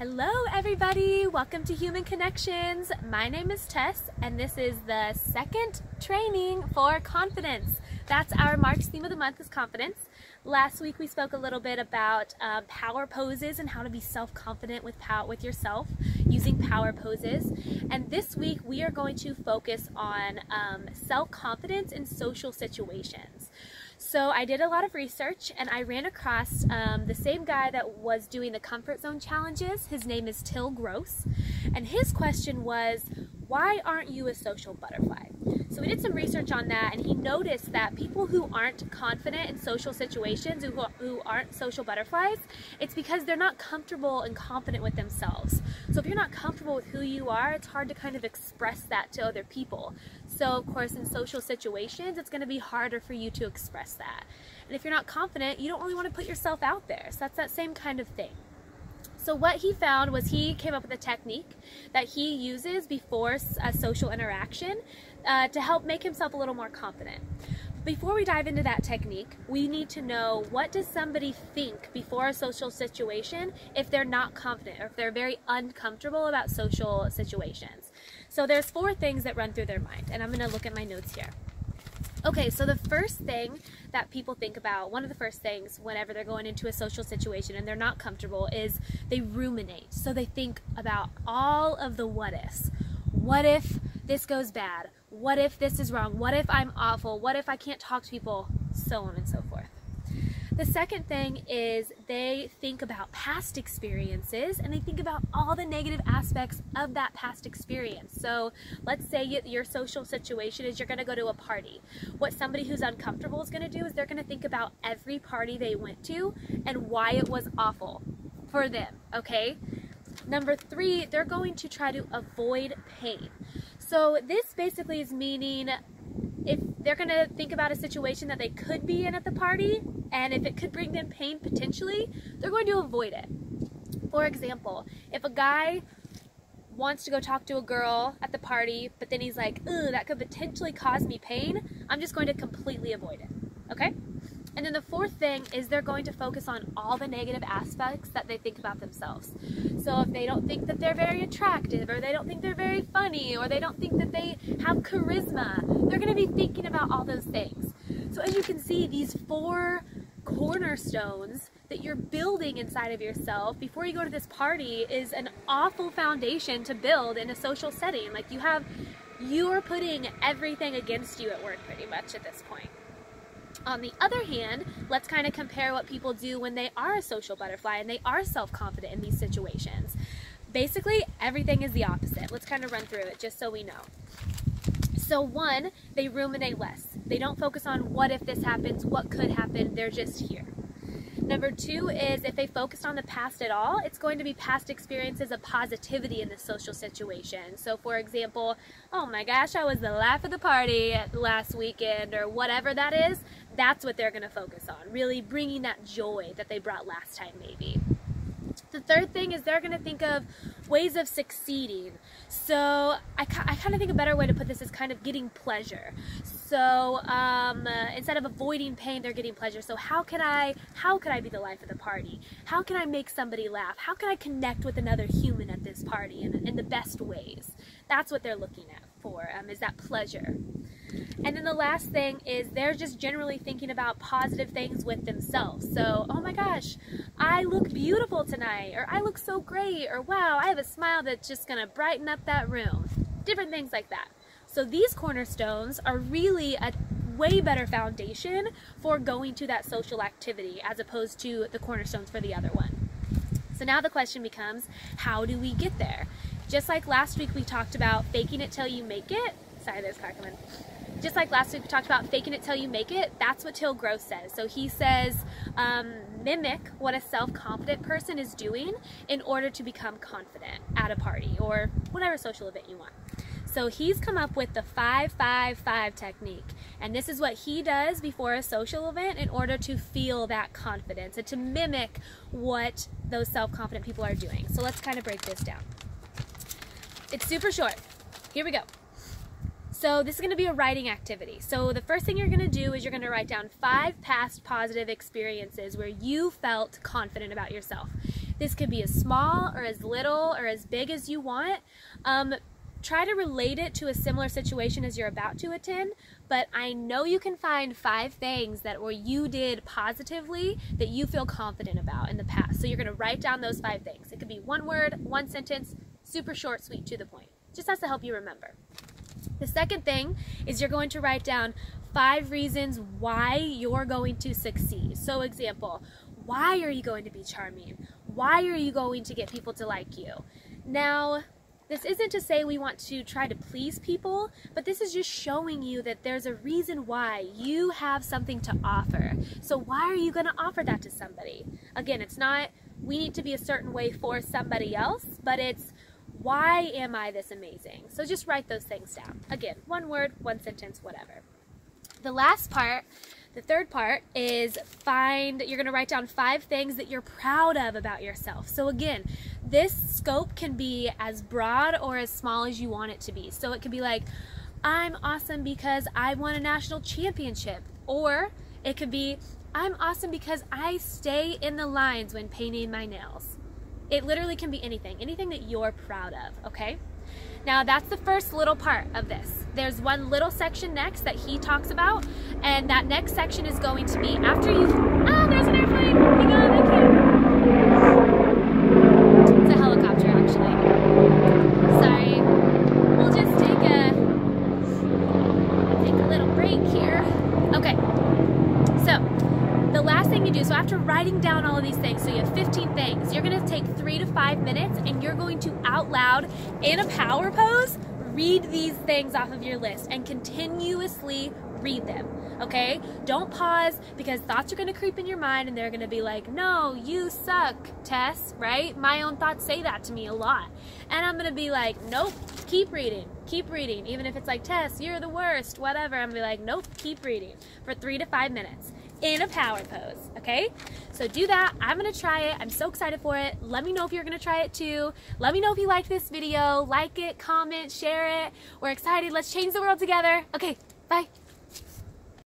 Hello everybody, welcome to Human Connections. My name is Tess and this is the second training for confidence. That's our March theme of the month is confidence. Last week we spoke a little bit about power poses and how to be self-confident with yourself using power poses. And this week we are going to focus on self-confidence in social situations. So I did a lot of research and I ran across the same guy that was doing the comfort zone challenges. His name is Till Gross, and his question was, why aren't you a social butterfly? So we did some research on that, and he noticed that people who aren't confident in social situations, who aren't social butterflies, it's because they're not comfortable and confident with themselves. So if you're not comfortable with who you are, it's hard to kind of express that to other people. So of course in social situations, it's going to be harder for you to express that. And if you're not confident, you don't really want to put yourself out there. So that's that same kind of thing. So what he found was he came up with a technique that he uses before a social interaction to help make himself a little more confident. Before we dive into that technique, we need to know, what does somebody think before a social situation if they're not confident or if they're very uncomfortable about social situations. So there's 4 things that run through their mind, and I'm going to look at my notes here. Okay, so the first thing that people think about, one of the first things whenever they're going into a social situation and they're not comfortable, is they ruminate. So they think about all of the what ifs. What if this goes bad? What if this is wrong? What if I'm awful? What if I can't talk to people? So on and so forth. The second thing is they think about past experiences and they think about all the negative aspects of that past experience. So let's say your social situation is you're going to go to a party. What somebody who's uncomfortable is going to do is they're going to think about every party they went to and why it was awful for them, okay? Number 3, they're going to try to avoid pain. So this basically is meaning if they're going to think about a situation that they could be in at the party, and if it could bring them pain potentially, they're going to avoid it. For example, if a guy wants to go talk to a girl at the party, but then he's like, "Ugh, that could potentially cause me pain," I'm just going to completely avoid it, okay? And then the 4th thing is they're going to focus on all the negative aspects that they think about themselves. So if they don't think that they're very attractive, or they don't think they're very funny, or they don't think that they have charisma, they're going to be thinking about all those things. So as you can see, these 4 cornerstones that you're building inside of yourself before you go to this party is an awful foundation to build in a social setting. Like you're putting everything against you at work pretty much at this point. On the other hand, let's kind of compare what people do when they are a social butterfly and they are self-confident in these situations. Basically, everything is the opposite. Let's kind of run through it just so we know. So 1, they ruminate less. They don't focus on what if this happens, what could happen, they're just here. Number 2 is if they focus on the past at all, it's going to be past experiences of positivity in the social situation. So for example, oh my gosh, I was the life of the party last weekend, or whatever that is, that's what they're going to focus on, really bringing that joy that they brought last time maybe. The 3rd thing is they're going to think of ways of succeeding. So I kind of think a better way to put this is kind of getting pleasure. So instead of avoiding pain, they're getting pleasure. So how can I be the life of the party? How can I make somebody laugh? How can I connect with another human at this party in the best ways? That's what they're looking at for, is that pleasure. And then the last thing is they're just generally thinking about positive things with themselves. So, oh my gosh, I look beautiful tonight, or I look so great, or wow, I have a smile that's just going to brighten up that room. Different things like that. So these cornerstones are really a way better foundation for going to that social activity as opposed to the cornerstones for the other one. So now the question becomes, how do we get there? Just like last week we talked about faking it till you make it. Sorry, there's car coming. Just like last week we talked about faking it till you make it, that's what Till Gross says. So he says, mimic what a self-confident person is doing in order to become confident at a party or whatever social event you want. So he's come up with the 5-5-5 technique, and this is what he does before a social event in order to feel that confidence and to mimic what those self-confident people are doing. So let's kind of break this down. It's super short. Here we go. So this is going to be a writing activity. So the first thing you're going to do is you're going to write down 5 past positive experiences where you felt confident about yourself. This could be as small or as little or as big as you want. Try to relate it to a similar situation as you're about to attend, but I know you can find 5 things that you did positively that you feel confident about in the past. So you're going to write down those 5 things. It could be 1 word, 1 sentence, super short, sweet, to the point. Just has to help you remember. The second thing is you're going to write down 5 reasons why you're going to succeed. So example, why are you going to be charming? Why are you going to get people to like you? Now, this isn't to say we want to try to please people, but this is just showing you that there's a reason why you have something to offer. So why are you going to offer that to somebody? Again, it's not we need to be a certain way for somebody else, but it's why am I this amazing? So just write those things down. Again, 1 word, 1 sentence, whatever. The last part, the third part, is you're going to write down 5 things that you're proud of about yourself. So again, this scope can be as broad or as small as you want it to be. So it could be like, I'm awesome because I won a national championship. Or it could be, I'm awesome because I stay in the lines when painting my nails. It literally can be anything that you're proud of, okay? Now that's the first little part of this. There's one little section next that he talks about, and that next section is going to be after you, there's an airplane, hang on, I can't. It's a helicopter actually. Sorry, we'll just take a little break here. Okay, so the last thing you do, so after writing down all of these things, so you have 15 things, you're gonna take 3 to 5 minutes and you're going to out loud, in a power pose, read these things off of your list and continuously read them, okay? Don't pause, because thoughts are gonna creep in your mind and they're gonna be like, no, you suck, Tess, right? My own thoughts say that to me a lot. And I'm gonna be like, nope, keep reading. Even if it's like, Tess, you're the worst, whatever, I'm gonna be like, nope, keep reading for 3 to 5 minutes. In a power pose, okay? So do that. I'm gonna try it. I'm so excited for it. Let me know if you're gonna try it too. Let me know if you liked this video. Like it, comment, share it. We're excited. Let's change the world together. Okay, bye.